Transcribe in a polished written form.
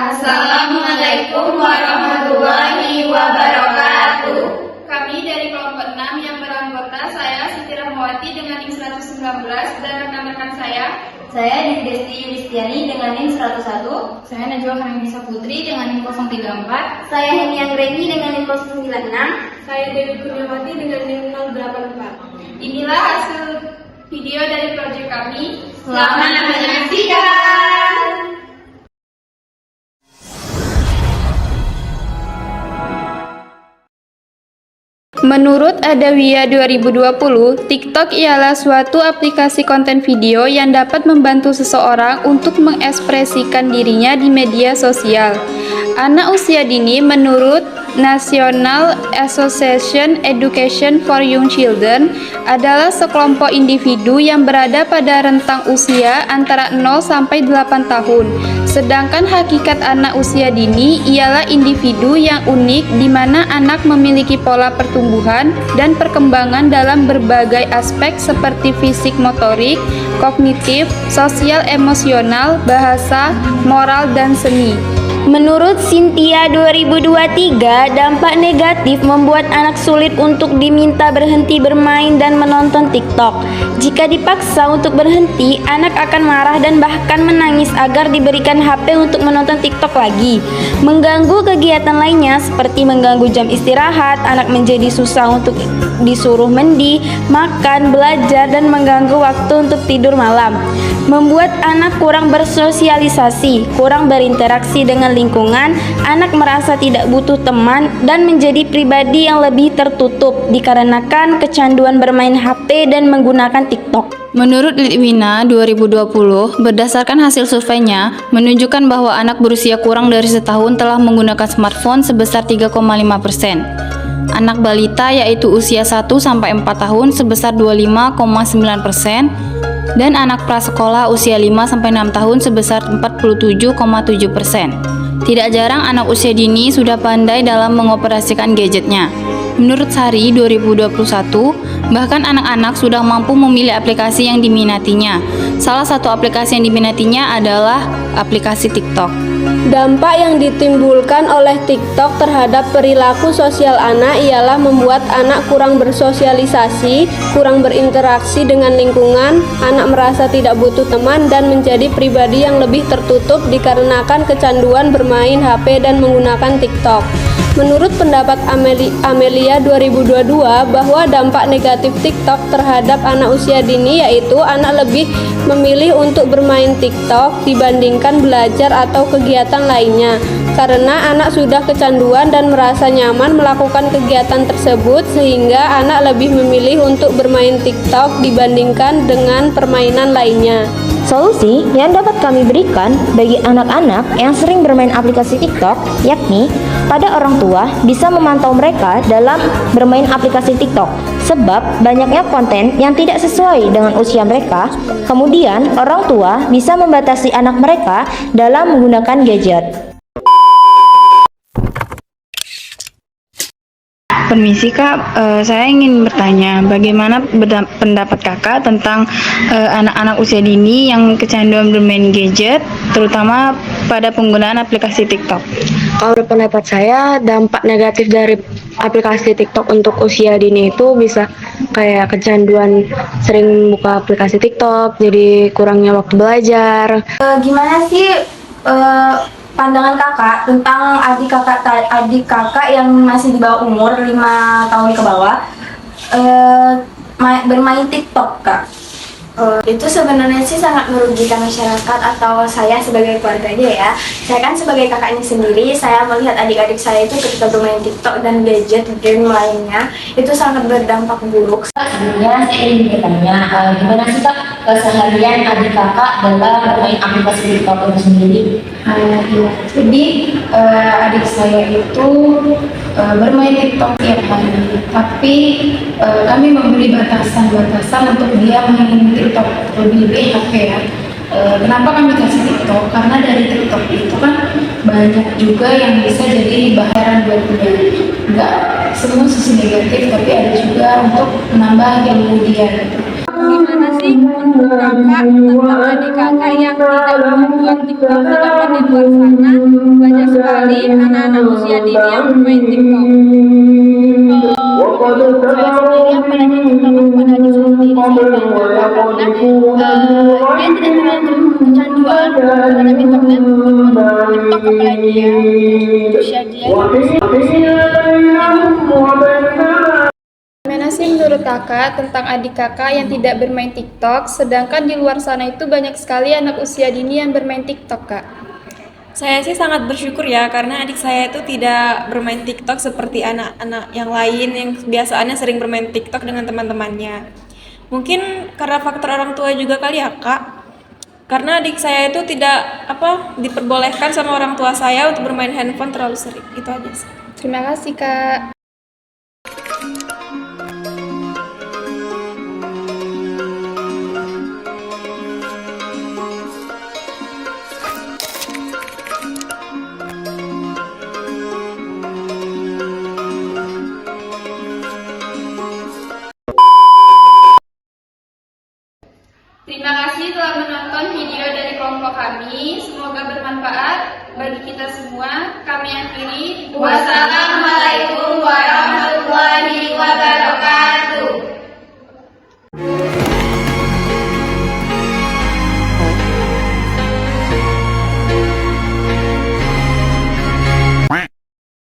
Assalamualaikum warahmatullahi wabarakatuh. Kami dari kelompok 6 yang beranggota saya Siti Rahmawati dengan NIM 119 dan rekan-rekan saya Desti Yulistiani dengan NIM 101. Saya Najwa Harimisa Putri dengan NIM 034. Saya Heni Anggreni dengan NIM 096. Saya Dewi Kurniawati dengan NIM 084. Inilah hasil video dari proyek kami. Selamat menyaksikan. Menurut Adawiyah 2020, TikTok ialah suatu aplikasi konten video yang dapat membantu seseorang untuk mengekspresikan dirinya di media sosial. Anak usia dini menurut National Association Education for Young Children adalah sekelompok individu yang berada pada rentang usia antara 0 sampai 8 tahun. Sedangkan hakikat anak usia dini ialah individu yang unik di mana anak memiliki pola pertumbuhan dan perkembangan dalam berbagai aspek seperti fisik motorik, kognitif, sosial emosional, bahasa, moral, dan seni. Menurut Cynthia 2023, dampak negatif membuat anak sulit untuk diminta berhenti bermain dan menonton TikTok. Jika dipaksa untuk berhenti, anak akan marah dan bahkan menangis agar diberikan HP untuk menonton TikTok lagi. Mengganggu kegiatan lainnya seperti mengganggu jam istirahat, anak menjadi susah untuk disuruh mandi, makan, belajar, dan mengganggu waktu untuk tidur malam. Membuat anak kurang bersosialisasi, kurang berinteraksi dengan lingkungan, anak merasa tidak butuh teman dan menjadi pribadi yang lebih tertutup dikarenakan kecanduan bermain HP dan menggunakan TikTok. Menurut Litwina 2020, berdasarkan hasil surveinya, menunjukkan bahwa anak berusia kurang dari setahun telah menggunakan smartphone sebesar 3,5%. Anak balita yaitu usia 1-4 tahun sebesar 25,9%, dan anak prasekolah usia 5-6 tahun sebesar 47,7%. Tidak jarang anak usia dini sudah pandai dalam mengoperasikan gadgetnya. Menurut Sari 2021, bahkan anak-anak sudah mampu memilih aplikasi yang diminatinya. Salah satu aplikasi yang diminatinya adalah aplikasi TikTok. Dampak yang ditimbulkan oleh TikTok terhadap perilaku sosial anak ialah membuat anak kurang bersosialisasi, kurang berinteraksi dengan lingkungan, anak merasa tidak butuh teman dan menjadi pribadi yang lebih tertutup dikarenakan kecanduan bermain HP dan menggunakan TikTok. Menurut pendapat Amelia 2022 bahwa dampak negatif TikTok terhadap anak usia dini yaitu anak lebih memilih untuk bermain TikTok dibandingkan belajar atau kegiatan lainnya karena anak sudah kecanduan dan merasa nyaman melakukan kegiatan tersebut sehingga anak lebih memilih untuk bermain TikTok dibandingkan dengan permainan lainnya. Solusi yang dapat kami berikan bagi anak-anak yang sering bermain aplikasi TikTok, yakni pada orang tua bisa memantau mereka dalam bermain aplikasi TikTok, sebab banyaknya konten yang tidak sesuai dengan usia mereka. Kemudian, orang tua bisa membatasi anak mereka dalam menggunakan gadget. Permisi Kak, saya ingin bertanya bagaimana pendapat Kakak tentang anak-anak usia dini yang kecanduan bermain gadget, terutama pada penggunaan aplikasi TikTok. Kalau pendapat saya, dampak negatif dari aplikasi TikTok untuk usia dini itu bisa kayak kecanduan sering buka aplikasi TikTok, jadi kurangnya waktu belajar. Gimana sih pandangan kakak tentang adik kakak yang masih di bawah umur 5 tahun ke bawah bermain TikTok, Kak? Itu sebenarnya sih sangat merugikan masyarakat atau saya sebagai keluarganya ya. Saya kan sebagai kakaknya sendiri, saya melihat adik-adik saya itu ketika bermain TikTok dan gadget game lainnya itu sangat berdampak buruk. Sebelumnya saya ingin bertanya, gimana sih Kak keseharian adik kakak dalam bermain aplikasi TikTok itu sendiri? Iya. Jadi adik saya itu bermain TikTok tiap hari, tapi kami memberi batasan untuk dia main TikTok lebih HP ya. Kenapa kami kasih TikTok? Karena dari TikTok itu kan banyak juga yang bisa jadi bahan buat dia. Enggak semua sisi negatif, tapi ada juga untuk menambah ilmu dia. Gimana sih menurut kakak tentang adik kakak yang tidak bermain TikTok, sedangkan di luar sana banyak sekali anak-anak usia dini yang bermain TikTok? Saya sendiri apalagi terutama kepada adik saya sendiri saya bangga karena dia tidak terlalu kecanduan terhadap internet, TikTok apalagi ya usia dia. Gimana sih menurut kakak tentang adik kakak yang tidak bermain TikTok, sedangkan di luar sana itu banyak sekali anak usia dini yang bermain TikTok, Kak? Saya sih sangat bersyukur ya, karena adik saya itu tidak bermain TikTok seperti anak-anak yang lain yang biasanya sering bermain TikTok dengan teman-temannya. Mungkin karena faktor orang tua juga kali ya, Kak. Karena adik saya itu tidak diperbolehkan sama orang tua saya untuk bermain handphone terlalu sering. Itu aja sih. Terima kasih, Kak. Terima kasih telah menonton video dari kelompok kami. Semoga bermanfaat bagi kita semua. Kami akhiri. Wassalamualaikum warahmatullahi wabarakatuh.